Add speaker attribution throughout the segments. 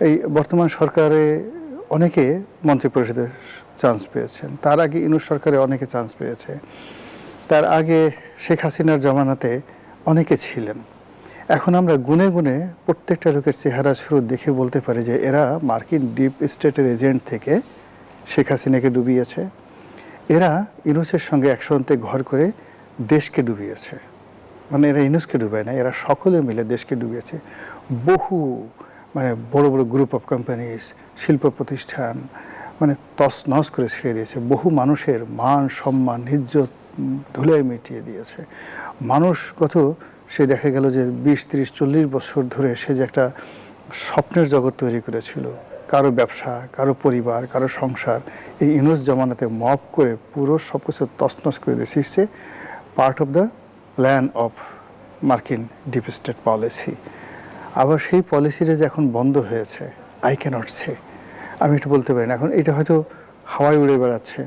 Speaker 1: এই বর্তমান সরকারে অনেকে মন্ত্রিপরিষদের চান্স পেয়েছেন, তার আগে ইউনূস সরকারে অনেকে চান্স পেয়েছে, তার আগে শেখ হাসিনার জমানাতে অনেকে ছিলেন। এখন আমরা গুনে গুনে প্রত্যেকটা লোকের চেহারা শুরু দেখে বলতে পারি যে এরা মার্কিন ডিপ স্টেটের এজেন্ট থেকে শেখ হাসিনাকে ডুবিয়েছে, এরা ইউনূসের সঙ্গে একসঙ্গে ঘর করে দেশকে ডুবিয়েছে। মানে এরা ইউনূসকে ডুবায় না, এরা সকলে মিলে দেশকে ডুবিয়েছে। বহু মানে বড় বড় গ্রুপ অফ কোম্পানিজ, শিল্প প্রতিষ্ঠান মানে তছনছ করে ছেড়ে দিয়েছে। বহু মানুষের মান সম্মান ইজ্জত ধুলায় মিটিয়ে দিয়েছে। মানুষগত সে দেখা গেল যে 20, 30, 40 বছর ধরে সে যে একটা স্বপ্নের জগৎ তৈরি করেছিল, কারো ব্যবসা, কারো পরিবার, কারো সংসার, এই ইউনূস জমানাতে মপ করে পুরো সব কিছু তছনছ করে দিয়েছে। It's a part of the plan of মার্কিন ডিপ স্টেট পলিসি। আবার সেই পলিসিটা যে এখন বন্ধ হয়েছে, আই ক্যানট সে, আমি একটু বলতে পারি না। এখন এটা হয়তো হাওয়ায় উড়ে বেড়াচ্ছে।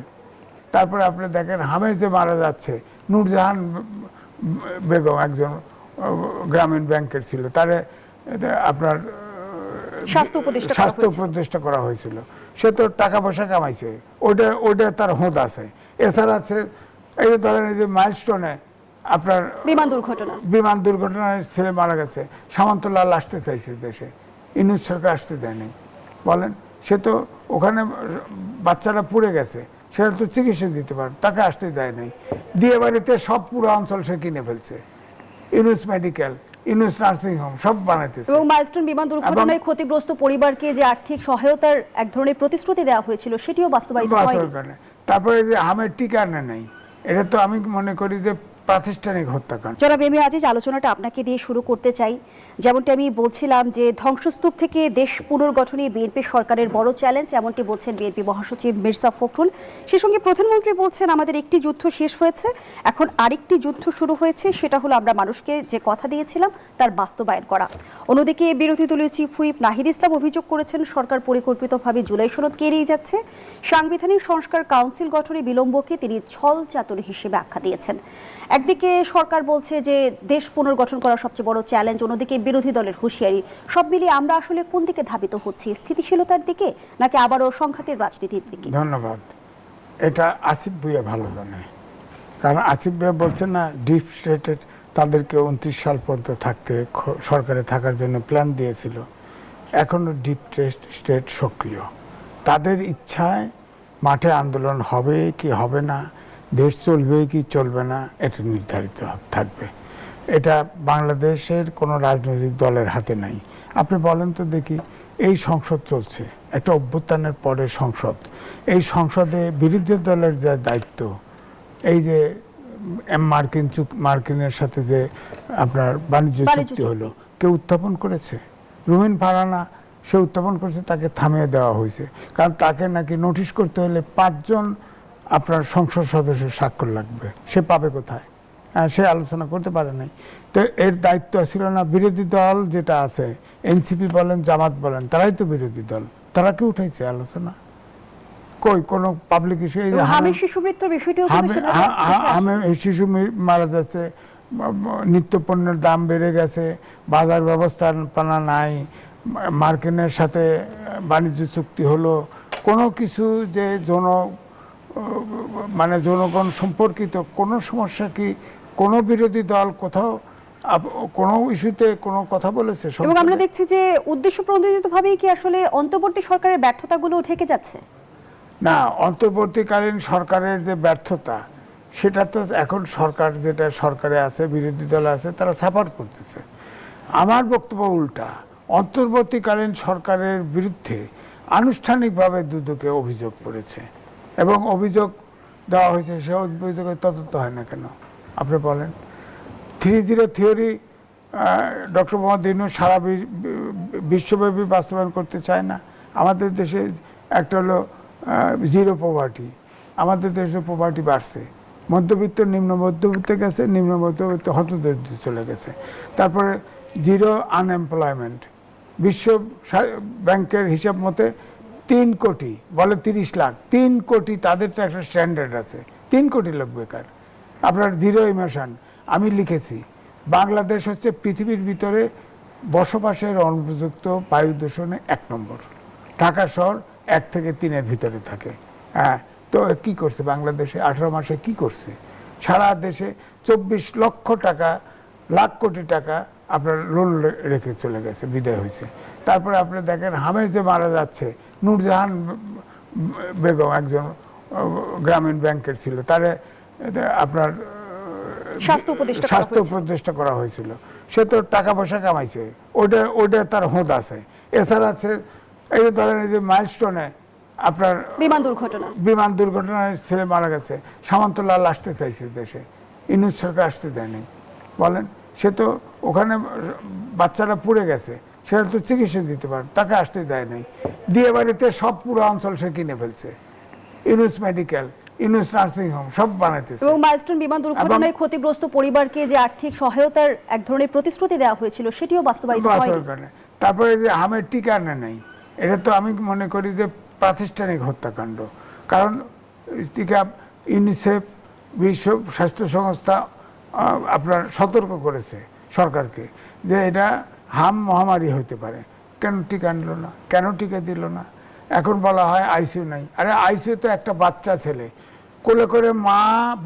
Speaker 2: তারপরে আপনি দেখেন হামেজে মারা যাচ্ছে, নূরজাহান বেগম একজন গ্রামীণ ব্যাংকের ছিল, তারে আপনার স্বাস্থ্য উপদেষ্টা করা হয়েছিল। সে তো টাকা পয়সা কামাইছে, ওইটা তার হোঁদ আছে। এছাড়া এই যে ধরেন এই যে মাইলস্টোনে আপনার বিমান দুর্ঘটনায় ছেলে মারা গেছে, সামন্তলাল আসতে চাইছে দেশে, ইউনূস সরকার আসতে দেয়নি। বলেন, সে তো ওখানে বাচ্চারা পুড়ে গেছে, সেটা তো চিকিৎসা দিতে পারে, তাকে আসতে দেয় নাই। দিয়ে বাড়িতে সব পুরো অঞ্চল সে কিনে ফেলছে, Yunus medical, Yunus nursing home সব বানাইতেছে।
Speaker 3: এবং মাইলস্টোন বিমান দুর্ঘটনায় ক্ষতিগ্রস্ত পরিবারকে যে আর্থিক সহায়তার এক ধরনের প্রতিশ্রুতি দেওয়া হয়েছিল, সেটিও বাস্তবায়িত হয়নি।
Speaker 2: তারপরে যে হামের টিকা নেই, এটা তো আমি মনে করি যে প্রাতিষ্ঠানিক হত্যাকাণ্ড।
Speaker 3: জনাব এম এ আজিজ, আলোচনাটা আপনাকে দিয়ে শুরু করতে চাই। যেমনটি আমি বলছিলাম যে ধ্বংসস্তূপ থেকে দেশ পুনর্গঠনে বিএনপি সরকারের বড় চ্যালেঞ্জ, এমনটি বলছেন বিএনপি মহাসচিব মির্জা ফখরুল। সে সঙ্গে প্রধানমন্ত্রী বলছেন আমাদের একটি যুদ্ধ শেষ হয়েছে, এখন আরেকটি যুদ্ধ শুরু হয়েছে, সেটা হলো আমরা মানুষকে যে কথা দিয়েছিলাম তার বাস্তবায়ন করা। অন্যদিকে বিরোধী দলীয় চিফ হুইপ নাহিদ ইসলাম অভিযোগ করেছেন সরকার পরিকল্পিতভাবে জুলাই সনদকে এড়িয়ে যাচ্ছে। সাংবিধানিক সংস্কার কাউন্সিল গঠনে বিলম্বকে তিনি ছল চাতুরি হিসেবে আখ্যা দিয়েছেন। একদিকে সরকার বলছে যে দেশ পুনর্গঠন করা সবচেয়ে বড় চ্যালেঞ্জ, অন্যদিকে বিরোধী দলের হুঁশিয়ারি। সব মিলিয়ে আমরা আসলে কোন দিকে ধাবিত হচ্ছি, স্থিতিশীলতার দিকে নাকি আবারও সংঘাতের রাজনীতির দিকে?
Speaker 2: ধন্যবাদ। এটা আসিফ ভুইয়া ভালো জানে, কারণ আসিফ ভুইয়া বলছেন না ডিপ স্টেটের তাদেরকে 29 সাল পর্যন্ত থাকতে সরকারে থাকার জন্য প্ল্যান দিয়েছিল। এখনো ডিপ স্টেট সক্রিয়, তাদের ইচ্ছায় মাঠে আন্দোলন হবে কি হবে না, দেশ চলবে কি চলবে না, এটা নির্ধারিত থাকবে। এটা বাংলাদেশের কোনো রাজনৈতিক দলের হাতে নাই। আপনি বলেন তো দেখি, এই সংসদ চলছে, একটা অভ্যুত্থানের পরে সংসদ, এই সংসদে বিরোধী দলের যে দায়িত্ব, এই যে মার্কিনের সাথে যে আপনার বাণিজ্য চুক্তি হলো, কেউ উত্থাপন করেছে? রুমিন ফারহানা সে উত্থাপন করেছে, তাকে থামিয়ে দেওয়া হয়েছে, কারণ তাকে নাকি নোটিশ করতে হলে 5 জন আপনার সংসদ সদস্যের স্বাক্ষর লাগবে। সে পাবে কোথায়? সে আলোচনা করতে পারে নাই। তো এর দায়িত্ব ছিল না বিরোধী দল যেটা আছে, এনসিপি বলেন, জামাত বলেন, তারাই তো বিরোধী দল, তারা কি উঠাইছে আলোচনা? কই কোন পাবলিক ইস্যু? শিশু মারা যাচ্ছে, নিত্য পণ্যের দাম বেড়ে গেছে, বাজার ব্যবস্থাপনা নাই, মার্কিনের সাথে বাণিজ্য চুক্তি হলো, কোনো কিছু যে মানে জনগণ সম্পর্কিত কোনো সমস্যা কি কোনো বিরোধী দল কোথাও কোনো ইস্যুতে কোনো কথা বলেছে?
Speaker 3: এবং আমরা দেখছি যে উদ্দেশ্য প্রণোদিতভাবেই কি আসলে অন্তর্বর্তী সরকারের ব্যর্থতাগুলো ঢেকে যাচ্ছে?
Speaker 2: না, অন্তর্বর্তীকালীন সরকারের যে ব্যর্থতা, সেটা তো এখন সরকার যেটা সরকারে আছে, বিরোধী দল আছে, তারা সাফার করতেছে। আমার বক্তব্য উল্টা, অন্তর্বর্তীকালীন সরকারের বিরুদ্ধে আনুষ্ঠানিকভাবে দুদকে অভিযোগ করেছে এবং অভিযোগ দেওয়া হয়েছে। সে অভিযোগের তদন্ত হয় না কেন আপনি বলেন? 3-0 থিওরি ডক্টর মোহাম্মদ ইউনূস সারা বিশ্বব্যাপী বাস্তবায়ন করতে চায় না। আমাদের দেশে একটা হলো জিরো পভার্টি, আমাদের দেশে পভার্টি বাড়ছে, মধ্যবিত্ত নিম্ন মধ্যবিত্তে গেছে, নিম্ন মধ্যবিত্ত হতদরিদ্র চলে গেছে। তারপরে জিরো আনএমপ্লয়মেন্ট, বিশ্ব ব্যাংকের হিসাব মতে 3 কোটি, বলে 30 লাখ, 3 কোটি, তাদের তো একটা স্ট্যান্ডার্ড আছে, 3 কোটি লোক বেকার। আপনার জিরো ইমিশন, আমি লিখেছি বাংলাদেশ হচ্ছে পৃথিবীর ভিতরে বসবাসের অনুপযুক্ত বায়ু দূষণে 1 নম্বর। ঢাকা শহর 1 থেকে 3-এর ভিতরে থাকে। হ্যাঁ, তো কি করছে বাংলাদেশে 18 মাসে কি করছে? সারা দেশে 24 লক্ষ টাকা, লাখ কোটি টাকা আপনার লোন রেখে চলে গেছে, বিদায় হয়েছে। তারপরে আপনি দেখেন হামে যে মারা যাচ্ছে, নূরজাহান বেগম একজন গ্রামীণ ব্যাংকের ছিল, তারে আপনার স্বাস্থ্য উপদেষ্টা করা হয়েছিল। সে তো টাকা পয়সা কামাইছে, ওটা তার হোদ আছে। এছাড়া এই যে ধরেন এই যে মাইলস্টোনে আপনার বিমান দুর্ঘটনায় ছেলে মারা গেছে, সামন্তলাল আসতে চাইছে দেশে, ইউনূস সরকার আসতে দেয়নি। বলেন, সে তো ওখানে বাচ্চারা পুড়ে গেছে, সেটা তো চিকিৎসা দিতে পারে, তাকে আসতে দেয় নাই। দিয়ে বাড়িতে সব পুরো অঞ্চল সে কিনে ফেলছে, Yunus medical, Yunus nursing home সব বানাইতেছে।
Speaker 3: এবং মাইলস্টোন বিমান দুর্ঘটনায় ক্ষতিগ্রস্ত পরিবারকে যে আর্থিক সহায়তার এক ধরনের প্রতিশ্রুতি দেওয়া হয়েছিল, সেটিও বাস্তবায়িত হয়নি।
Speaker 2: তারপরে যে হামের টিকা আনে নাই, এটা তো আমি মনে করি যে প্রাতিষ্ঠানিক হত্যাকাণ্ড। কারণ টিকা ইউনিসেফ, বিশ্ব স্বাস্থ্য সংস্থা আপনার সতর্ক করেছে সরকারকে যে এটা হাম মহামারী হতে পারে, কেন টিকা আনলো না, কেন টিকা দিল না? এখন বলা হয় আইসিইউ নাই। আরে আইসিইউ তো একটা বাচ্চা ছেলে, কোলে করে মা,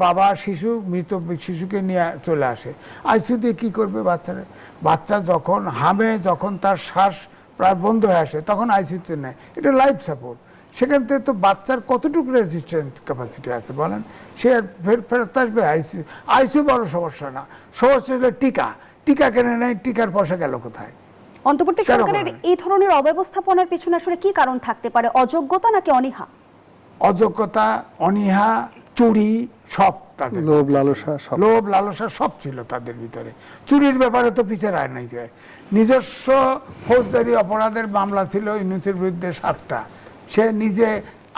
Speaker 2: বাবা, শিশু, মৃত শিশুকে নিয়ে চলে আসে। আইসিইউ দিয়ে কী করবে বাচ্চারা? বাচ্চা যখন হামে, যখন তার শ্বাস প্রায় বন্ধ হয়ে আসে, তখন আইসিইউতে নেয়, এটা লাইফ সাপোর্ট। সেখান থেকে তো বাচ্চার কতটুকু রেজিস্ট্যান্ট ক্যাপাসিটি আছে বলেন? সে ফেরত আসবে? আইসিইউ বড় সমস্যা না, সমস্যা হলো টিকা কেনে নেয়, টিকার পয়সা গেল কোথায়?
Speaker 3: অন্তর্বর্তী সরকারের এই ধরনের অব্যবস্থাপনার পেছনে আসলে কি কারণ থাকতে পারে? অযোগ্যতা নাকি অনীহা?
Speaker 2: অযোগ্যতা, অনীহা, চুরি, সব তাদের, লোভ লালসা সব ছিল তাদের ভিতরে। চুরির ব্যাপারে তো পিছিয়ে রায় নাই। নিজস্ব ফৌজদারি অপরাধের মামলা ছিল ইউনূসের বিরুদ্ধে 7টা, সে নিজে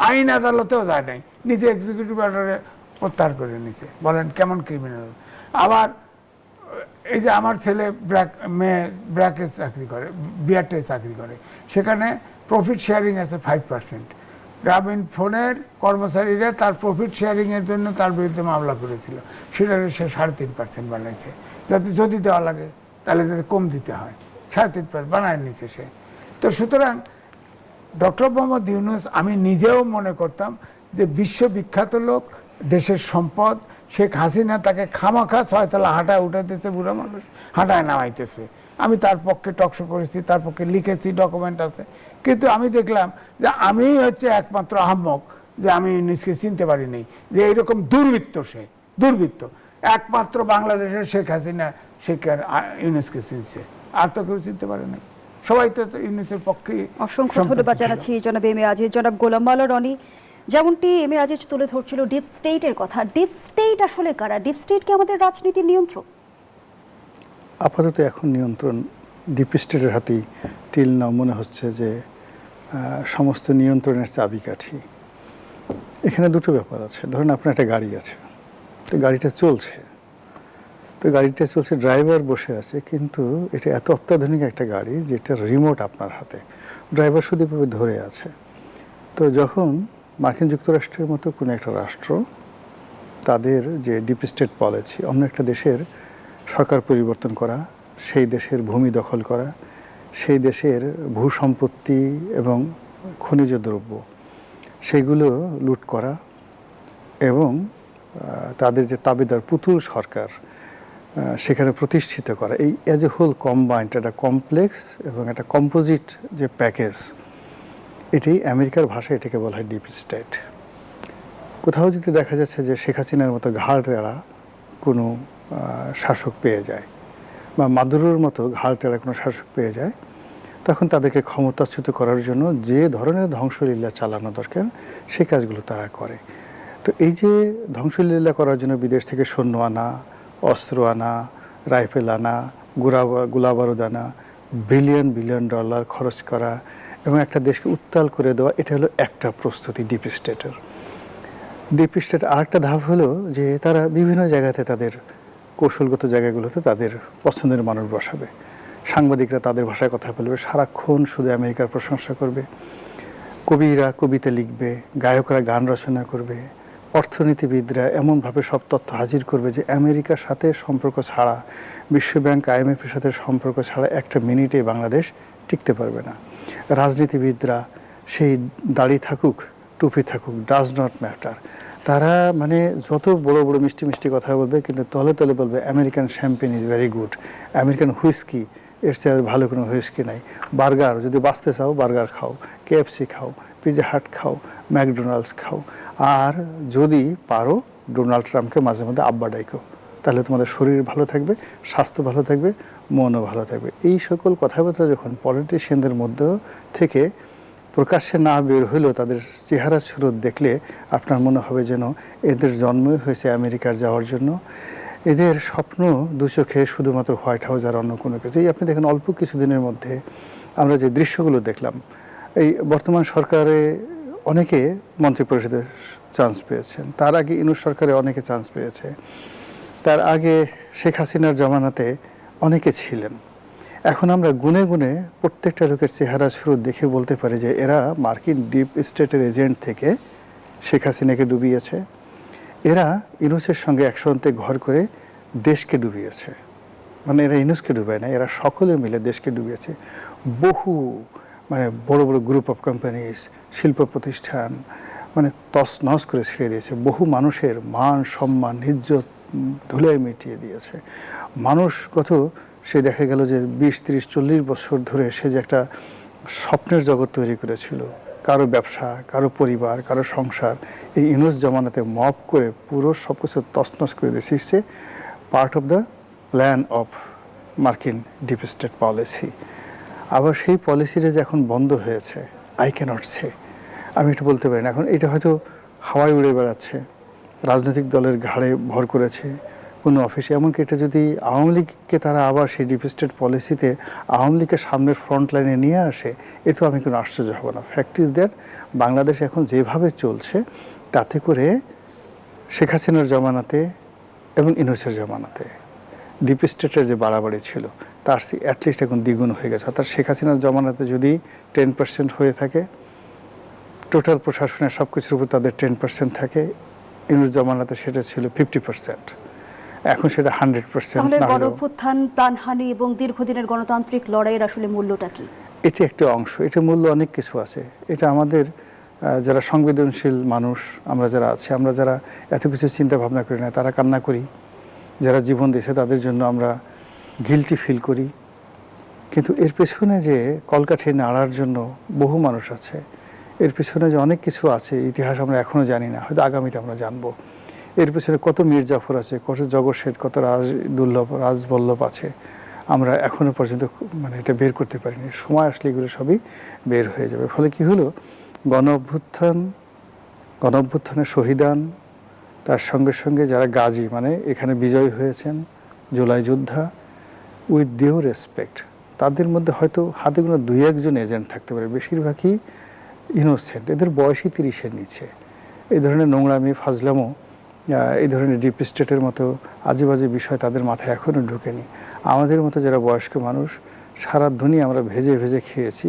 Speaker 2: আইন আদালতেও যায় নাই, নিজে এক্সিকিউটিভ অর্ডারে প্রত্যাহার করে নিছে। বলেন কেমন ক্রিমিনাল? আবার এই যে আমার ছেলে ব্র্যাকে চাকরি করে, বিআরটে চাকরি করে, সেখানে প্রফিট শেয়ারিং আছে 5%। গ্রামীণ ফোনের কর্মচারীরা তার প্রফিট শেয়ারিংয়ের জন্য তার বিরুদ্ধে মামলা করেছিল, সেটা সে 3.5% বানাইছে, যাতে যদি দেওয়া লাগে তাহলে যাতে কম দিতে হয়, 3.5% বানায় নিচ্ছে সে। তো সুতরাং ডক্টর মোহাম্মদ ইউনূস, আমি নিজেও মনে করতাম যে বিশ্ববিখ্যাত লোক, দেশের সম্পদ, শেখ হাসিনা তাকে খামাখা 6 তলা হাঁটায় উঠাইতেছে, বুড়া মানুষ হাঁটায় নামাইতেছে। আমি তার পক্ষে টকশো করেছি, তার পক্ষে লিখেছি, ডকুমেন্ট আছে। কিন্তু আমি দেখলাম যে আমি হচ্ছে একমাত্র আহম্মক, যে আমি ইউনূসকে চিনতে পারিনি, যে এইরকম দুর্বৃত্ত একমাত্র বাংলাদেশের শেখ হাসিনা শেখ ইউনূসকে চিনছে, আর তো কেউ চিনতে পারে না। সবাই তো ইউনূসের পক্ষে।
Speaker 3: অসংখ্য ধন্যবাদ জানাচ্ছি জনাব এম এ আজিজ। জনাব গোলাম মাওলা রনি, যেমনটি এম এ আজিজ তুলে ধরছিল ডিপ স্টেটের কথা, ডিপ স্টেট আসলে কারা? ডিপ স্টেট কি আমাদের রাজনীতির নিয়ন্ত্রক?
Speaker 1: আপাতত এখন নিয়ন্ত্রণ ডিপ স্টেটের হাতেই টিল নাও মনে হচ্ছে যে সমস্ত নিয়ন্ত্রণের চাবিকাঠি। এখানে দুটো ব্যাপার আছে। ধরুন আপনার একটা গাড়ি আছে, তো গাড়িটা চলছে, ড্রাইভার বসে আছে, কিন্তু এটা এত অত্যাধুনিক একটা গাড়ি যেটা রিমোট আপনার হাতে, ড্রাইভার শুধু ধরে আছে। তো যখন মার্কিন যুক্তরাষ্ট্রের মতো কোনো একটা রাষ্ট্র তাদের যে ডিপ স্টেট পলিসি, অন্য একটা দেশের সরকার পরিবর্তন করা, সেই দেশের ভূমি দখল করা, সেই দেশের ভূসম্পত্তি এবং খনিজ দ্রব্য সেগুলো লুট করা, এবং তাদের যে তাবেদার পুতুল সরকার সেখানে প্রতিষ্ঠিত করা, এই অ্যাজ এ হোল কম্বাইন্ড একটা কমপ্লেক্স এবং একটা কম্পোজিট যে প্যাকেজ, এটাই আমেরিকার ভাষায় এটাকে বলা হয় ডিপ স্টেট। কোথাও যদি দেখা যাচ্ছে যে শেখ হাসিনার মতো ঘাড় তেড়া কোনো শাসক পেয়ে যায়, বা মাদুরোর মতো ঘাড় তেড়া কোনো শাসক পেয়ে যায়, তখন তাদেরকে ক্ষমতাচ্যুত করার জন্য যে ধরনের ধ্বংসলীলা চালানো দরকার সেই কাজগুলো তারা করে। তো এই যে ধ্বংসলীলা করার জন্য বিদেশ থেকে সৈন্য আনা, অস্ত্র আনা, রাইফেল আনা, গোলাবারুদ আনা, বিলিয়ন ডলার খরচ করা এবং একটা দেশকে উত্তাল করে দেওয়া, এটা হলো একটা প্রস্তুতি ডিপ স্টেটের। ডিপ স্টেট আরেকটা ধাপ হলো যে তারা বিভিন্ন জায়গাতে তাদের কৌশলগত জায়গাগুলোতে তাদের পছন্দের মানুষ বসাবে, সাংবাদিকরা তাদের ভাষায় কথা বলবে, সারাক্ষণ শুধু আমেরিকার প্রশংসা করবে, কবিরা কবিতা লিখবে, গায়করা গান রচনা করবে, অর্থনীতিবিদরা এমনভাবে সব তথ্য হাজির করবে যে আমেরিকার সাথে সম্পর্ক ছাড়া, বিশ্বব্যাংক আইএমএফের সাথে সম্পর্ক ছাড়া একটা মিনিটে বাংলাদেশ টিকতে পারবে না। রাজনীতিবিদরা সেই দাড়ি থাকুক টুপি থাকুক, ডাজ নট ম্যাটার, তারা মানে যত বড় বড় মিষ্টি মিষ্টি কথা বলবে, কিন্তু তলে তলে বলবে American champagne is very good, American whisky এর চেয়ে ভালো কোনো হুইস্কি নাই। বার্গার যদি বাঁচতে চাও বার্গার খাও, কেএফসি খাও, পিৎজা হাট খাও, ম্যাকডোনাল্ডস খাও, আর যদি পারো ডোনাল্ড ট্রাম্পকে মাঝে মধ্যে আব্বা ডাইকো, তাহলে তোমাদের শরীর ভালো থাকবে, স্বাস্থ্য ভালো থাকবে, মনও ভালো থাকবে। এই সকল কথাবার্তা যখন পলিটিশিয়ানদের মধ্যে থেকে প্রকাশ্যে না বের হইলেও তাদের চেহারা সুরত দেখলে আপনার মনে হবে যেন এদের জন্মই হয়েছে আমেরিকার যাওয়ার জন্য। এদের স্বপ্ন দু চোখে শুধুমাত্র হোয়াইট হাউস আর অন্য কোনো কিছু। এই আপনি দেখেন অল্প কিছুদিনের মধ্যে আমরা যে দৃশ্যগুলো দেখলাম, এই বর্তমান সরকারে অনেকে মন্ত্রিপরিষদে চান্স পেয়েছেন, তার আগে ইউনূস সরকারে অনেকে চান্স পেয়েছে, তার আগে শেখ হাসিনার জমানাতে অনেকে ছিলেন। এখন আমরা গুনে গুনে প্রত্যেকটা লোকের চেহারা শুরু দেখে বলতে পারি যে এরা মার্কিন ডিপ স্টেটের এজেন্ট থেকে শেখ হাসিনাকে ডুবিয়েছে, এরা ইউনূসের সঙ্গে একসঙ্গে ঘর করে দেশকে ডুবিয়েছে। মানে এরা ইউনূসকে ডুবায় না, এরা সকলে মিলে দেশকে ডুবিয়েছে। বহু মানে বড় বড় গ্রুপ অফ কোম্পানিজ, শিল্প প্রতিষ্ঠান মানে তছনছ করে ছেড়ে দিয়েছে। বহু মানুষের মান সম্মান ইজ্জত ধুলায় মিটিয়ে দিয়েছে। মানুষ সে দেখা গেল যে 20, 30, 40 বছর ধরে সে যে একটা স্বপ্নের জগৎ তৈরি করেছিল, কারো ব্যবসা, কারো পরিবার, কারো সংসার, এই ইউনূস জমানাতে মপ করে পুরো সব কিছু তছনছ করে দিয়েছে। Part of the plan of মার্কিন ডিপ স্টেট পলিসি। আবার সেই পলিসিটা যে এখন বন্ধ হয়েছে, আই ক্যানট সে, আমি একটু বলতে পারি না। এখন এটা হয়তো হাওয়ায় উড়ে বেড়াচ্ছে, রাজনৈতিক দলের ঘাড়ে ভর করেছে কোনো অফিসে। এমনকি এটা যদি আওয়ামী লীগকে তারা আবার সেই ডিপ স্টেট পলিসিতে আওয়ামী লীগের সামনের ফ্রন্ট লাইনে নিয়ে আসে, এতেও আমি কোনো আশ্চর্য হব না। ফ্যাক্ট ইজ দ্যাট বাংলাদেশ এখন যেভাবে চলছে তাতে করে শেখ হাসিনার জমানাতে এবং ইউনূসের জমানাতে ডিপ স্টেটের যে বাড়াবাড়ি ছিল তার অ্যাটলিস্ট এখন দ্বিগুণ হয়ে গেছে। অর্থাৎ শেখ হাসিনার জমানাতে যদি 10% হয়ে থাকে, টোটাল প্রশাসনের সব কিছুর উপর তাদের 10% থাকে, ইউনূস জমানাতে সেটা ছিল 50%, এখন সেটা 100%।
Speaker 3: তাহলে গণঅভ্যুত্থান, প্রাণহানি এবং দীর্ঘদিনের গণতান্ত্রিক লড়াইয়ের আসলে মূল্যটা কি?
Speaker 1: এটি একটা অংশ, এটা মূল্য অনেক কিছু আছে। এটা আমাদের যারা সংবেদনশীল মানুষ আমরা যারা আছি, আমরা যারা এত কিছু চিন্তা ভাবনা করি না, তারা কান্না করি। যারা জীবন দিয়েছে তাদের জন্য আমরা গিল্টি ফিল করি। কিন্তু এর পেছনে যে কলকাঠি নাড়ার জন্য বহু মানুষ আছে, এর পেছনে যে অনেক কিছু আছে, ইতিহাস আমরা এখনও জানি না, হয়তো আগামীতে আমরা জানবো। এর পেছনে কত মীর জাফর আছে, কত জগৎ শেঠ, কত রাজবল্লভ আছে, আমরা এখনো পর্যন্ত মানে এটা বের করতে পারিনি। সময় আসলে এগুলো সবই বের হয়ে যাবে। ফলে কি হলো, গণঅভ্যুত্থানের শহীদান, তার সঙ্গে সঙ্গে যারা গাজী মানে এখানে বিজয়ী হয়েছেন, জুলাই যোদ্ধা, উইথ ডিউ রেসপেক্ট, তাদের মধ্যে হয়তো হাতে গোনা 2-1 জন এজেন্ট থাকতে পারে, বেশিরভাগই ইনোসেন্ট। এদের বয়সই 30-এর নিচে। এই ধরনের নোংরামি, ফাজলামো, এই ধরনের ডিপ স্টেটের মতো আজে বাজে বিষয় তাদের মাথায় এখনও ঢুকেনি। আমাদের মতো যারা বয়স্ক মানুষ, সারা দুনিয়া আমরা ভেজে ভেজে খেয়েছি,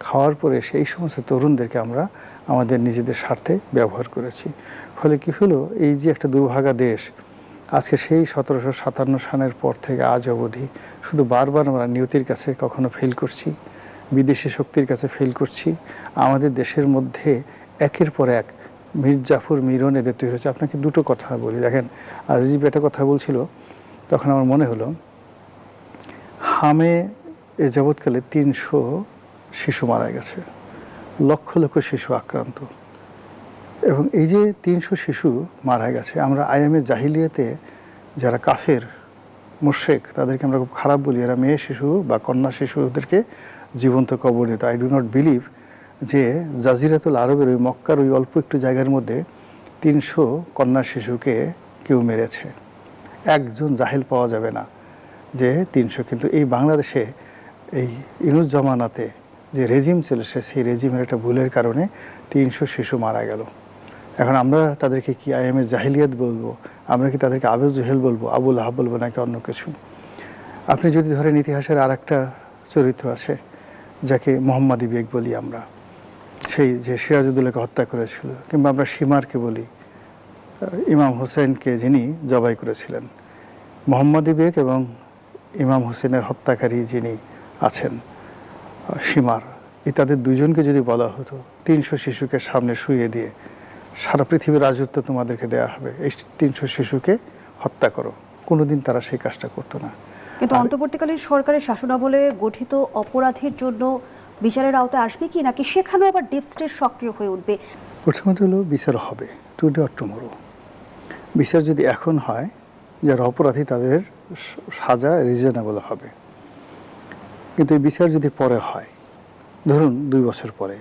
Speaker 1: খাওয়ার পরে সেই সমস্ত তরুণদেরকে আমরা আমাদের নিজেদের স্বার্থে ব্যবহার করেছি। ফলে কি হলো, এই যে একটা দুর্ভাগা দেশ, আজকে সেই 1757 সালের পর থেকে আজ অবধি শুধু বারবার আমরা নিয়তির কাছে কখনো ফেল করছি, বিদেশি শক্তির কাছে ফেল করছি। আমাদের দেশের মধ্যে একের পর এক মীর জাফর, মিরন এদের তৈরি হচ্ছে। আপনাকে দুটো কথা বলি, দেখেন আজিব একটা কথা বলছিল, তখন আমার মনে হলো হামে এ যাবৎকালে 300 শিশু মারা গেছে, লক্ষ লক্ষ শিশু আক্রান্ত। এবং এই যে 300 শিশু মারা গেছে, আমরা আইএমএ জাহিলিয়াতে যারা কাফের মুশরিক তাদেরকে আমরা খুব খারাপ বলি, এরা মেয়ে শিশু বা কন্যা শিশুদেরকে জীবন্ত কবর দিত। আই ডু নট বিলিভ যে জাজিরাতুল আরবের ওই মক্কার ওই অল্প একটু জায়গার মধ্যে 300 কন্যা শিশুকে কেউ মেরেছে। একজন জাহেল পাওয়া যাবে না যে 300। কিন্তু এই বাংলাদেশে এই ইউনূস জমানাতে যে রেজিম চলেছে, সেই রেজিমের একটা ভুলের কারণে 300 শিশু মারা গেল। এখন আমরা তাদেরকে কি আইএমএ জাহিলিয়াত বলবো? আমরা কি তাদেরকে আবু জেহেল বলবো, আবুল আহাব বলবো, নাকি অন্য কিছু? আপনি যদি ধরেন ইতিহাসের আর একটা চরিত্র আছে যাকে মোহাম্মদী বেগ বলি আমরা, সেই যে সিরাজউদ্দৌলাকে হত্যা করেছিল, কিংবা আমরা সীমারকে বলি, ইমাম হোসেনকে যিনি জবাই করেছিলেন, মোহাম্মদী বেগ এবং ইমাম হোসেনের হত্যাকারী যিনি আছেন সীমার, তাদের দুজনকে যদি বলা হতো 300 শিশুকে সামনে শুইয়ে দিয়ে সারা পৃথিবীর রাজত্ব তোমাদেরকে দেয়া হবে, এই 300 শিশুকে হত্যা করো, কোনোদিন তারা সেই কাজটা করতো না।
Speaker 3: কিন্তু অন্তর্বর্তীকালীন সরকারের শাসনামলে গঠিত অপরাধের জন্য বিচারের আওতায় আসবে কি, নাকি সেখানেও আবার ডিপ স্টেট সক্রিয় হয়ে উঠবে?
Speaker 1: প্রথমত হলো বিচার হবে টুডে অর টুমরো। বিচার যদি এখন হয়, যারা অপরাধী তাদের সাজা রিজনেবল হবে, কিন্তু এই বিচার যদি পরে হয়, ধরুন 2 বছর পরে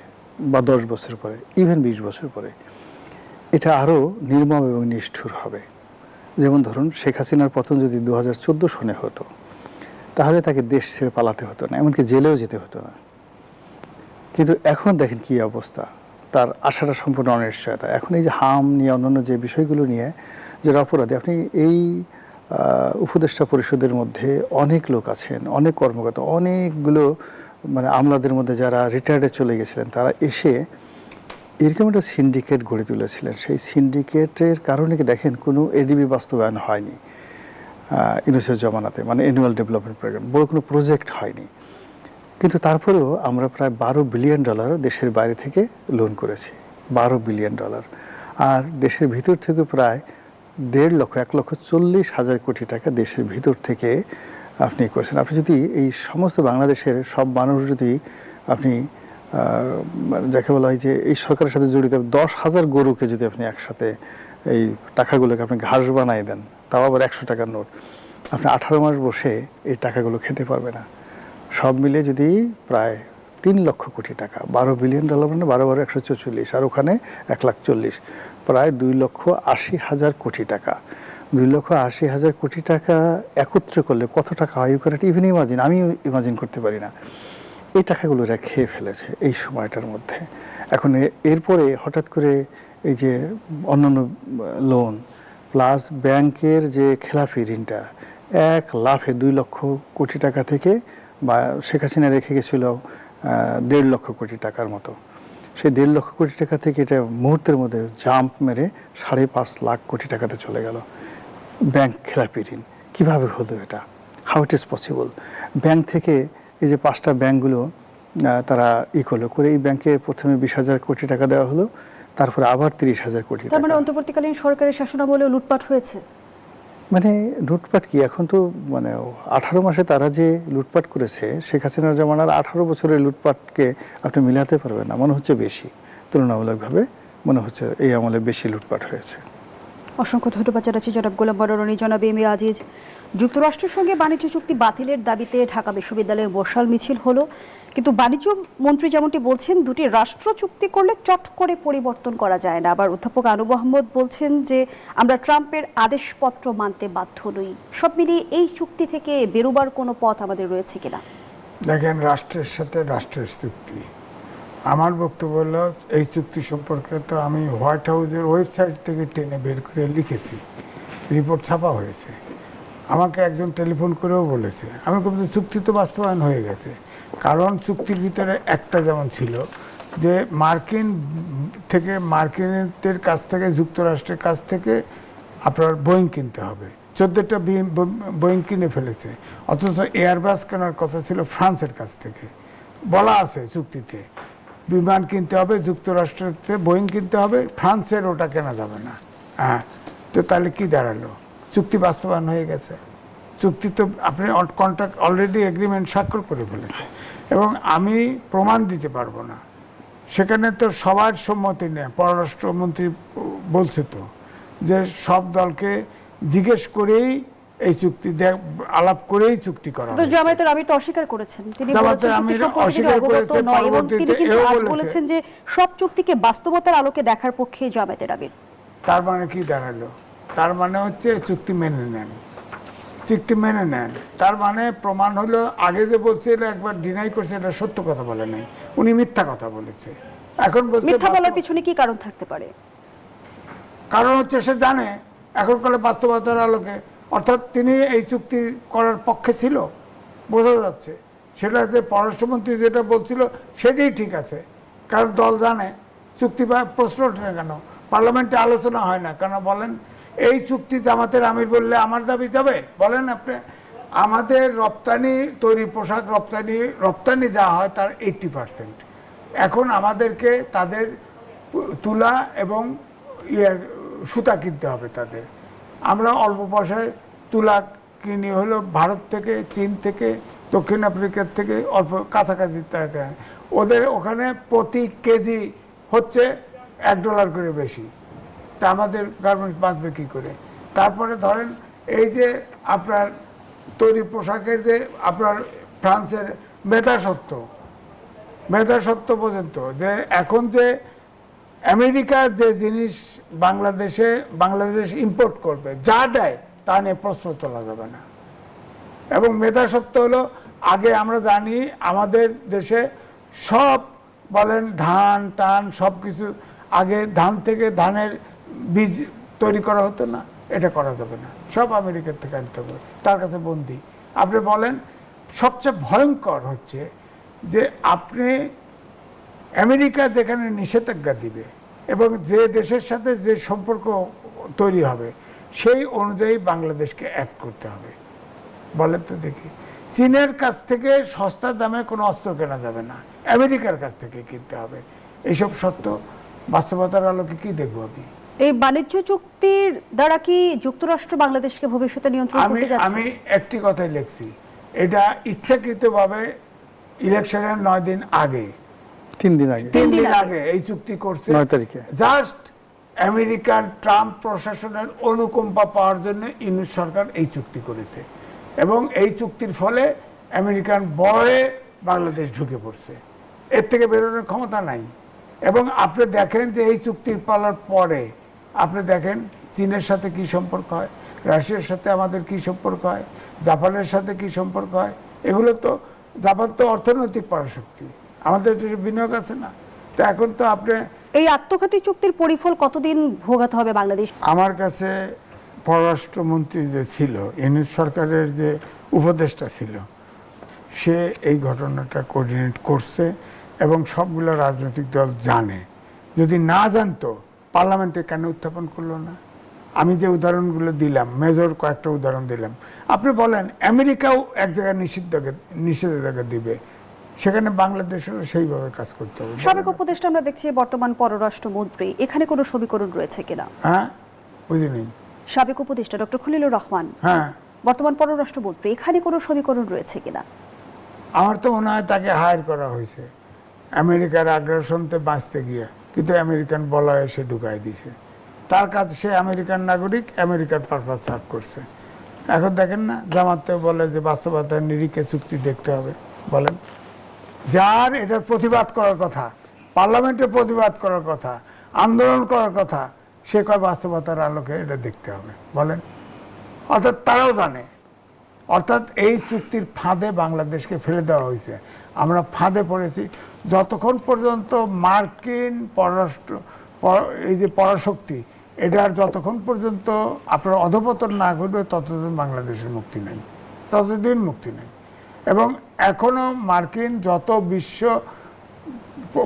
Speaker 1: বা 10 বছর পরে, ইভেন 20 বছর পরে, এটা আরও নির্মম এবং নিষ্ঠুর হবে। যেমন ধরুন শেখ হাসিনার পতন যদি 2014 সনে হতো, তাহলে তাকে দেশ ছেড়ে পালাতে হতো না, এমনকি জেলেও যেতে হতো না। কিন্তু এখন দেখেন কি অবস্থা, তার আশাটা সম্পূর্ণ অনিশ্চয়তা। এখন এই যে হাম নিয়ে অন্যান্য যে বিষয়গুলো নিয়ে যারা অপরাধী, আপনি এই উপদেষ্টা পরিষদের মধ্যে অনেক লোক আছেন, অনেক কর্মকর্তা, অনেকগুলো মানে আমলাদের মধ্যে যারা রিটায়ার্ডে চলে গেছিলেন, তারা এসে এরকম একটা সিন্ডিকেট গড়ে তুলেছিলেন। সেই সিন্ডিকেটের কারণে কি দেখেন কোনো এডিবি বাস্তবায়ন হয়নি ইউনূসের জমানাতে, মানে অ্যানুয়াল ডেভেলপমেন্ট প্রোগ্রাম, বড় কোনো প্রজেক্ট হয়নি। কিন্তু তারপরেও আমরা প্রায় $12 বিলিয়ন দেশের বাইরে থেকে লোন করেছি, $12 বিলিয়ন। আর দেশের ভিতর থেকে প্রায় 1,40,00,000 কোটি টাকা দেশের ভিতর থেকে আপনি করেছেন। আপনি যদি এই সমস্ত বাংলাদেশের সব মানুষ যদি আপনি যাকে বলা হয় যে এই সরকারের সাথে জড়িত 10,000 গরুকে যদি আপনি একসাথে এই টাকাগুলোকে আপনি ঘাস বানাই দেন, তাও আবার 100 টাকার নোট, আপনি 18 মাস বসে এই টাকাগুলো খেতে পারবে না। সব মিলে যদি প্রায় 3 লক্ষ কোটি টাকা, $12 বিলিয়ন মানে 12 × 144, আর ওখানে 1,40,00,000, প্রায় 2,80,000 কোটি টাকা। 2,80,000 কোটি টাকা একত্র করলে কত টাকা হয় করে ইভেন ইমাজিন, আমিও ইমাজিন করতে পারি না। এই টাকাগুলো এরা খেয়ে ফেলেছে এই সময়টার মধ্যে। এখন এরপরে হঠাৎ করে এই যে অন্যান্য লোন প্লাস ব্যাংকের যে খেলাফি ঋণটা, এক লাফে 2 লক্ষ কোটি টাকা থেকে, বা শেখ হাসিনা রেখে গেছিল 1.5 লক্ষ কোটি টাকার মতো, সেই 1.5 লক্ষ কোটি টাকা থেকে এটা মুহূর্তের মধ্যে জাম্প মেরে 5.5 লাখ কোটি টাকাতে চলে গেল ব্যাংক খেলাপি ঋণ। কীভাবে হলো এটা? How it is possible? Bank থেকে এই যে 5টা ব্যাংকগুলো তারা করলো করে, এই ব্যাংকে প্রথমে 20,000 কোটি টাকা দেওয়া হলো, তারপরে আবার 30,000 কোটি টাকা।
Speaker 3: তার মানে অন্তর্বর্তীকালীন সরকারের শাসনামলেও লুটপাট হয়েছে।
Speaker 1: মানে লুটপাট কি, এখন তো মানে 18 মাসে তারা যে লুটপাট করেছে, শেখ হাসিনার জামানার 18 বছরের লুটপাটকে আপনি মিলাতে পারবেন না। মনে হচ্ছে বেশি, তুলনামূলকভাবে মনে হচ্ছে এই আমলে বেশি লুটপাট হয়েছে।
Speaker 3: অসংখ্য ধন্যবাদ জানাচ্ছি জনাব গোলাম বররনী। জনাব এম এ আজিজ, যুক্তরাষ্ট্রের সঙ্গে বাণিজ্য চুক্তি বাতিলের দাবিতে ঢাকা বিশ্ববিদ্যালয়ে মশাল মিছিল হলো, কিন্তু বাণিজ্য মন্ত্রী যেমনটি বলছেন দুটি রাষ্ট্র চুক্তি করলে চট করে পরিবর্তন করা যায় না। আবার অধ্যাপক আনু মোহাম্মদ বলছেন যে আমরা ট্রাম্পের আদেশপত্র মানতে বাধ্য নই। সব মিলিয়ে এই চুক্তি থেকে বেরোবার কোনো পথ আমাদের রয়েছে কিনা?
Speaker 2: দেখেন, রাষ্ট্রের সাথে রাষ্ট্রের চুক্তি, আমার বক্তব্য হলো এই চুক্তি সম্পর্কে তো আমি হোয়াইট হাউসের ওয়েবসাইট থেকে টেনে বের করে লিখেছি, রিপোর্ট ছাপা হয়েছে। আমাকে একজন টেলিফোন করেও বলেছে, আমি কিন্তু চুক্তি তো বাস্তবায়ন হয়ে গেছে। কারণ চুক্তির ভিতরে একটা যেমন ছিল যে মার্কিনদের কাছ থেকে, যুক্তরাষ্ট্রের কাছ থেকে আপনার বোয়িং কিনতে হবে। 14টা বোয়িং কিনে ফেলেছে, অথচ এয়ারবাস কেনার কথা ছিল ফ্রান্সের কাছ থেকে। বলা আছে চুক্তিতে বিমান কিনতে হবে, যুক্তরাষ্ট্রতে বোয়িং কিনতে হবে, ফ্রান্সের ওটা কেনা যাবে না। হ্যাঁ, তো তাহলে কি দাঁড়ালো? চুক্তি বাস্তবায়ন হয়ে গেছে। চুক্তি তো আপনি কন্ট্রাক্ট অলরেডি এগ্রিমেন্ট স্বাক্ষর করে ফেলেছে, এবং আমি প্রমাণ দিতে পারবো না। সেখানে তো সবার সম্মতি নেই। পররাষ্ট্রমন্ত্রী বলছে তো যে সব দলকে জিজ্ঞেস করেই এই চুক্তি আলাপ করেই চুক্তি করা।
Speaker 3: তো জামায়াতের আমির তো অস্বীকার করেছেন, তিনি বলেছেন এবং তিনি কিন্তু আজ বলেছেন যে সব চুক্তিকে বাস্তবতার আলোকে দেখার পক্ষে জামায়াতের আমির।
Speaker 2: তার মানে কি দাঁড়ালো? তার মানে হচ্ছে চুক্তি মেনে নেন, চুক্তি মেনে নেন। তার মানে প্রমাণ হলো আগে যে বলছিল একবার ডিনাই করছে, এটা সত্য কথা বলে নাই, উনি মিথ্যা কথা বলেছে। এখন বলছে
Speaker 3: মিথ্যা বলার পিছনে কি কারণ থাকতে পারে?
Speaker 2: কারণ হচ্ছে সে জানে এখন কালে বাস্তবতার আলোকে, অর্থাৎ তিনি এই চুক্তি করার পক্ষে ছিল, বোঝা যাচ্ছে। সেটা যে পররাষ্ট্রমন্ত্রী যেটা বলছিল সেটাই ঠিক আছে, কারণ দল জানে চুক্তি বা প্রশ্ন ওঠে না কেন, পার্লামেন্টে আলোচনা হয় না কেন বলেন? এই চুক্তি জামাতের আমির বললে আমার দাবি যাবে? বলেন আপনি। আমাদের রপ্তানি, তৈরি পোশাক রপ্তানি যা হয় তার 80%। এখন আমাদেরকে তাদের তুলা এবং সুতা কিনতে হবে তাদের। আমরা অল্প পয়সায় তুলা কিনি হলো ভারত থেকে, চীন থেকে, দক্ষিণ আফ্রিকার থেকে, অল্প কাছাকাছি। ওদের ওখানে প্রতি কেজি হচ্ছে $1 করে বেশি। তা আমাদের গার্মেন্টস বাঁচবে কী করে? তারপরে ধরেন এই যে আপনার তৈরি পোশাকের যে আপনার ফ্রান্সের মেধাসত্ব পর্যন্ত, যে এখন যে আমেরিকার যে জিনিস বাংলাদেশ ইম্পোর্ট করবে, যা দেয় তা নিয়ে প্রশ্ন তোলা যাবে না। এবং মেধাসত্ব হলো, আগে আমরা জানি আমাদের দেশে সব বলেন ধান সব কিছু আগে ধান থেকে ধানের বীজ তৈরি করা হতো না, এটা করা যাবে না, সব আমেরিকার থেকে আনতে হবে, তার কাছে বন্দি। আপনি বলেন সবচেয়ে ভয়ঙ্কর হচ্ছে যে আপনি আমেরিকা যেখানে নিষেধাজ্ঞা দিবে এবং যে দেশের সাথে যে সম্পর্ক তৈরি হবে সেই অনুযায়ী বাংলাদেশকে অ্যাক্ট করতে হবে। বলেন তো দেখি, চীনের কাছ থেকে সস্তা দামে কোনো অস্ত্র কেনা যাবে না, আমেরিকার কাছ থেকে কিনতে হবে। এইসব সত্য বাস্তবতার আলোকে কি দেখবো আমি?
Speaker 3: এই বাণিজ্য চুক্তির দ্বারা কি যুক্তরাষ্ট্র বাংলাদেশকে ভবিষ্যতে নিয়ন্ত্রণ করতে যাচ্ছে?
Speaker 2: আমি একটি কথাই লিখছি, এটা ইচ্ছাকৃতভাবে ইলেকশনের 9 দিন আগে,
Speaker 1: 3 দিন
Speaker 2: আগে এই চুক্তি করছে,
Speaker 1: 9 তারিখে,
Speaker 2: জাস্ট আমেরিকান ট্রাম্প প্রশাসনের অনুকম্পা পাওয়ার জন্য ইউনুস সরকার এই চুক্তি করেছে। এবং এই চুক্তির ফলে আমেরিকান বয়ে বাংলাদেশ ঢুকে পড়ছে, এর থেকে বেরোনোর ক্ষমতা নাই। এবং আপনি দেখেন যে এই চুক্তির পালার পরে আপনি দেখেন চীনের সাথে কি সম্পর্ক হয়, রাশিয়ার সাথে আমাদের কি সম্পর্ক হয়, জাপানের সাথে কি সম্পর্ক হয়। এগুলো তো, জাপান তো অর্থনৈতিক পরাশক্তি, আমাদের দেশে বিনিয়োগ আছে না। তো এখন তো আপনি
Speaker 3: এই আত্মঘাতী চুক্তির পরিফল কতদিন ভোগাতে হবে বাংলাদেশ?
Speaker 2: আমার কাছে পররাষ্ট্রমন্ত্রী যে ছিল, ইউনুস সরকারের যে উপদেষ্টা ছিল, সে এই ঘটনাটা কোঅর্ডিনেট করছে এবং সবগুলো রাজনৈতিক দল জানে। যদি না জানতো পার্লামেন্টে কেন উত্থাপন করলো না? আমি যে উদাহরণগুলো দিলাম, মেজর কয়েকটা উদাহরণ দিলাম, আপনি বলেন আমেরিকাও এক জায়গায় নিষেধাজ্ঞা দিবে, সেখানে বাংলাদেশেরও সেইভাবে কাজ করতে হবে।
Speaker 3: সাবেক উপদেষ্টা আমরা দেখছি বর্তমান পররাষ্ট্রমন্ত্রী, এখানে কোনো সমীকরণ রয়েছে কিনা?
Speaker 2: হ্যাঁ, বুঝিনি।
Speaker 3: সাবেক উপদেষ্টা ডক্টর খলিলুর রহমান,
Speaker 2: হ্যাঁ,
Speaker 3: বর্তমান পররাষ্ট্রমন্ত্রী, এখানে কোনো সমীকরণ রয়েছে কিনা?
Speaker 2: আমার তো মনে হয় তাকে হায়ার করা হয়েছে আমেরিকার আগ্রাসনতে বাঁচতে গিয়ে, কিন্তু আমেরিকান বলা এসে ঢুকাই দিছে। তার কাজ, সে আমেরিকান নাগরিক, আমেরিকার পারপাস সার্ভ করছে। এখন দেখেন না, জামাতে বলে যে বাস্তবতার নিরিখে চুক্তি দেখতে হবে। বলেন, যার এটার প্রতিবাদ করার কথা, পার্লামেন্টে প্রতিবাদ করার কথা, আন্দোলন করার কথা, সে কয় বাস্তবতার আলোকে এটা দেখতে হবে। বলেন, অর্থাৎ তারাও জানে, অর্থাৎ এই চুক্তির ফাঁদে বাংলাদেশকে ফেলে দেওয়া হয়েছে। আমরা ফাঁদে পড়েছি। যতক্ষণ পর্যন্ত মার্কিন এই যে পরাশক্তি, এটার যতক্ষণ পর্যন্ত আপনার অধঃপতন না ঘটবে ততদিন বাংলাদেশের মুক্তি নেই, ততদিন মুক্তি নেই। এবং এখনও মার্কিন যত বিশ্ব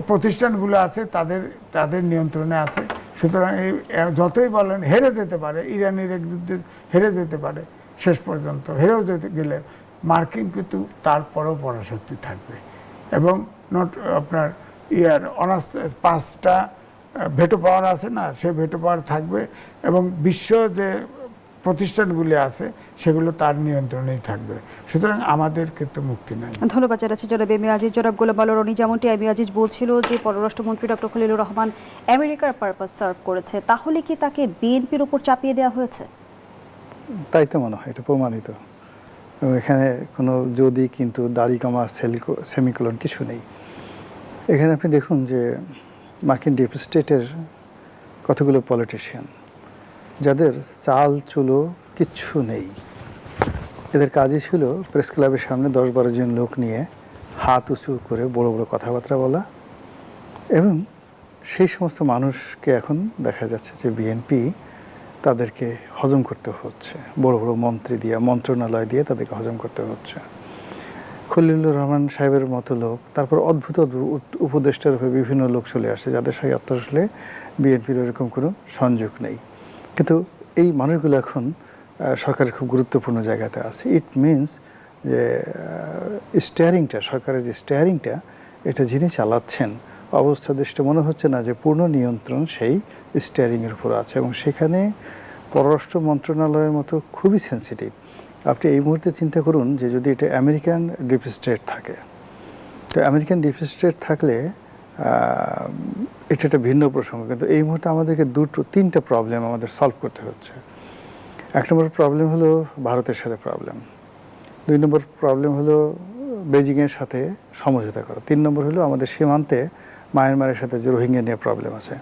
Speaker 2: প্রতিষ্ঠানগুলো আছে তাদের নিয়ন্ত্রণে আছে। সুতরাং এই যতই বলেন হেরে যেতে পারে, ইরানের এক যুদ্ধে হেরে যেতে পারে, শেষ পর্যন্ত হেরেও যেতে গেলে মার্কিন কিন্তু তারপরেও পরাশক্তি থাকবে। এবং আপনার অনাস্থা 5টা ভেটো পাওয়ার আছে না, সে ভেটো পাওয়ার থাকবে এবং বিশ্ব যে প্রতিষ্ঠানগুলি আছে সেগুলো তার নিয়ন্ত্রণেই থাকবে। সুতরাং আমাদের কিন্তু মুক্তি নাই।
Speaker 3: ধন্যবাদ জানাচ্ছি জনাব এম এ আজিজ। জনাব গোলাম আল রনি, যেমনটি এম এ আজিজ বলছিল যে পররাষ্ট্রমন্ত্রী ডক্টর খলিলুর রহমান আমেরিকার পারপাস সার্ভ করেছে, তাহলে কি তাকে বিএনপির উপর চাপিয়ে দেওয়া হয়েছে?
Speaker 1: তাই তো মনে হয়, এটা প্রমাণিত। এখানে কোনো যদি কিন্তু দাড়ি কমা সেমিকোলন কিছু নেই। এখানে আপনি দেখুন যে মার্কিন ডিপ স্টেটের কতগুলো পলিটিশিয়ান যাদের চাল চুলো কিচ্ছু নেই, এদের কাজই ছিল প্রেস ক্লাবের সামনে 10-12 জন লোক নিয়ে হাত উঁচু করে বড় বড় কথাবার্তা বলা। এবং সেই সমস্ত মানুষকে এখন দেখা যাচ্ছে যে বিএনপি তাদেরকে হজম করতে হচ্ছে, বড় বড় মন্ত্রী দিয়ে, মন্ত্রণালয় দিয়ে তাদেরকে হজম করতে হচ্ছে। খলিলুর রহমান সাহেবের মতো লোক, তারপর অদ্ভুত অদ্ভুত উপদেষ্টার হয়ে বিভিন্ন লোক চলে আসে যাদের সাথে আসলে বিএনপির এরকম কোনো সংযোগ নেই। কিন্তু এই মানুষগুলো এখন সরকারের খুব গুরুত্বপূর্ণ জায়গাতে আছে। ইট মিনস যে স্টিয়ারিংটা, সরকারের যে স্টিয়ারিংটা, এটা যিনি চালাচ্ছেন অবস্থা দৃষ্টে মনে হচ্ছে না যে পূর্ণ নিয়ন্ত্রণ সেই স্টিয়ারিংয়ের উপর আছে, এবং সেখানে পররাষ্ট্র মন্ত্রণালয়ের মতো খুবই সেন্সিটিভ। আপনি এই মুহূর্তে চিন্তা করুন যে যদি এটা আমেরিকান ডিপ স্টেট থাকে, তো আমেরিকান ডিপ স্টেট থাকলে এটা একটা ভিন্ন প্রসঙ্গ। কিন্তু এই মুহূর্তে আমাদেরকে তিনটা প্রবলেম আমাদের সলভ করতে হচ্ছে। এক নম্বর প্রবলেম হলো ভারতের সাথে প্রবলেম, 2 নম্বর প্রবলেম হলো বেজিংয়ের সাথে সমঝোতা করা, 3 নম্বর হলো আমাদের সীমান্তে মায়ানমারের সাথে যে রোহিঙ্গা নিয়ে প্রবলেম আছে।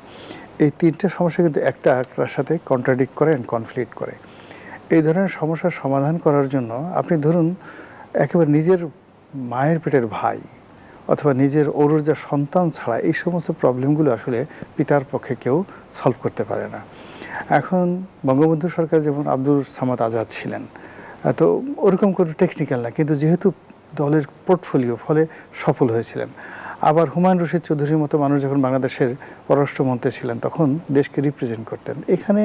Speaker 1: এই তিনটা সমস্যা কিন্তু একটার সাথে কন্ট্রাডিক্ট করে অ্যান্ড কনফ্লিক্ট করে। এই ধরনের সমস্যার সমাধান করার জন্য আপনি ধরুন একেবারে নিজের মায়ের পেটের ভাই অথবা নিজের ঔরজা সন্তান ছাড়া এই সমস্ত প্রবলেমগুলো আসলে পিতার পক্ষে কেউ সলভ করতে পারে না। এখন বঙ্গবন্ধু সরকার যেমন আব্দুল সামাদ আজাদ ছিলেন, তো ওরকম কোনো টেকনিক্যাল না, কিন্তু যেহেতু দলের পোর্টফোলিও ফলে সফল হয়েছিলেন। আবার হুমায়ুন রশিদ চৌধুরীর মতো মানুষ যখন বাংলাদেশের পররাষ্ট্রমন্ত্রী ছিলেন তখন দেশকে রিপ্রেজেন্ট করতেন। এখানে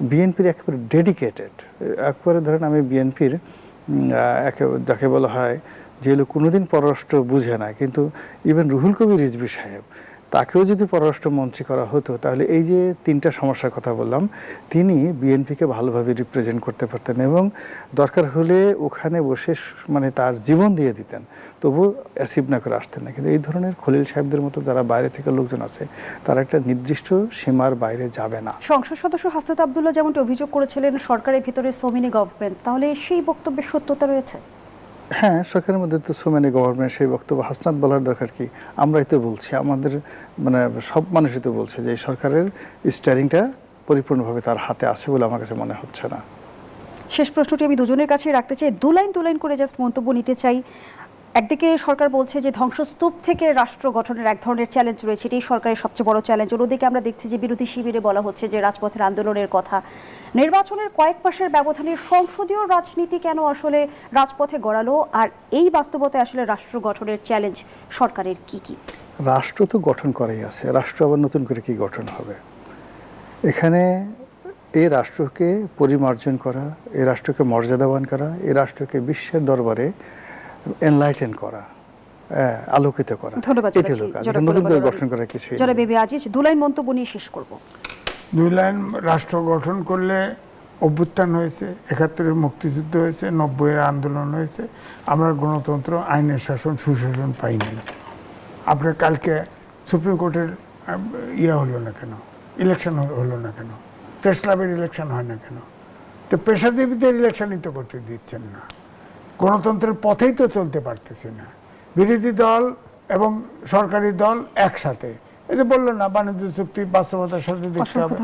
Speaker 1: বিএনপির একেবারে ডেডিকেটেড, একবারে ধরেন আমি বিএনপির যাকে বলা হয় যে লোক কোনোদিন পররাষ্ট্র বুঝে না, কিন্তু ইভেন রুহুল কবির রিজভী সাহেব, তাকেও যদি পররাষ্ট্রমন্ত্রী করা হতো তাহলে এই যে তিনটা সমস্যার কথা বললাম তিনি বিএনপিকে ভালোভাবে রিপ্রেজেন্ট করতে পারতেন, এবং দরকার হলে ওখানে বসে মানে তার জীবন দিয়ে দিতেন, তবু অ্যাচিভ না করে আসতেন না। কিন্তু এই ধরনের খলিল সাহেবদের মতো যারা বাইরে থেকে লোকজন আছে তারা একটা নির্দিষ্ট সীমার বাইরে যাবে না।
Speaker 3: সংসদ সদস্য হাসনাত আব্দুল্লাহ যেমনটি অভিযোগ করেছিলেন সরকারের ভিতরে সো মেনি গভর্নমেন্ট, তাহলে সেই বক্তব্যের সত্যতা রয়েছে?
Speaker 1: হ্যাঁ, সরকারের মধ্যে তো সো মেনি গভর্নমেন্ট, সেই বক্তব্য হাসনাত বলার দরকার কি? আমরাই তো বলছি, আমাদের মানে সব মানুষই তো বলছে যে এই সরকারের স্টিয়ারিংটা পরিপূর্ণভাবে তার হাতে আছে বলে আমার কাছে মনে হচ্ছে না।
Speaker 3: শেষ প্রশ্নটি আমি দুজনের কাছে রাখতে চাই, দু লাইন করে জাস্ট মন্তব্য নিতে চাই। একদিকে সরকার বলছে যে ধ্বংসস্তূপ থেকে রাষ্ট্র গঠনের এক ধরনের চ্যালেঞ্জ রয়েছে, এটাই সরকারের সবচেয়ে বড় চ্যালেঞ্জ। অন্যদিকে আমরা দেখছি যে বিরোধী শিবিরে বলা হচ্ছে যে রাজপথের আন্দোলনের কথা। নির্বাচনের কয়েক মাসের ব্যবধানে সংসদীয় রাজনীতি কেন আসলে রাজপথে গড়ালো, আর এই বাস্তবতায় আসলে রাষ্ট্র গঠনের চ্যালেঞ্জ সরকারের কি কি?
Speaker 1: রাষ্ট্র তো গঠন করাই আছে, রাষ্ট্র আবার নতুন করে কি গঠন হবে? এখানে এই রাষ্ট্রকে পরিমার্জন করা, এই রাষ্ট্রকে মর্যাদাবান করা, এই রাষ্ট্রকে বিশ্বের দরবারে এনলাইটেন করা, আলোকিত করা,
Speaker 3: ধন্যবাদ।
Speaker 1: নতুন করে গঠন করা কিছু।
Speaker 3: জনাব বেবি আজিজ, 2 লাইন মন্তব্য নিয়ে শেষ করব।
Speaker 2: 2 লাইন, রাষ্ট্র গঠন করলে অভ্যুত্থান হয়েছে, 71-এর মুক্তিযুদ্ধ হয়েছে, 90-এর আন্দোলন হয়েছে, আমরা গণতন্ত্র, আইনের শাসন, সুশাসন পাই নাই। আপনার কালকে সুপ্রিম কোর্টের হলো না কেন, ইলেকশন হলো না কেন, প্রেস ক্লাবের ইলেকশন হয় না কেন? তো পেশাজীবীদের ইলেকশনই তো করতে দিচ্ছেন না, গণতন্ত্রের পথেই তো চলতে পারতেছে না। বিরোধী দল এবং সরকারি দল একসাথে, এই যে বললো না বাণিজ্য চুক্তি বাস্তবতার সাথে দেখতে হবে।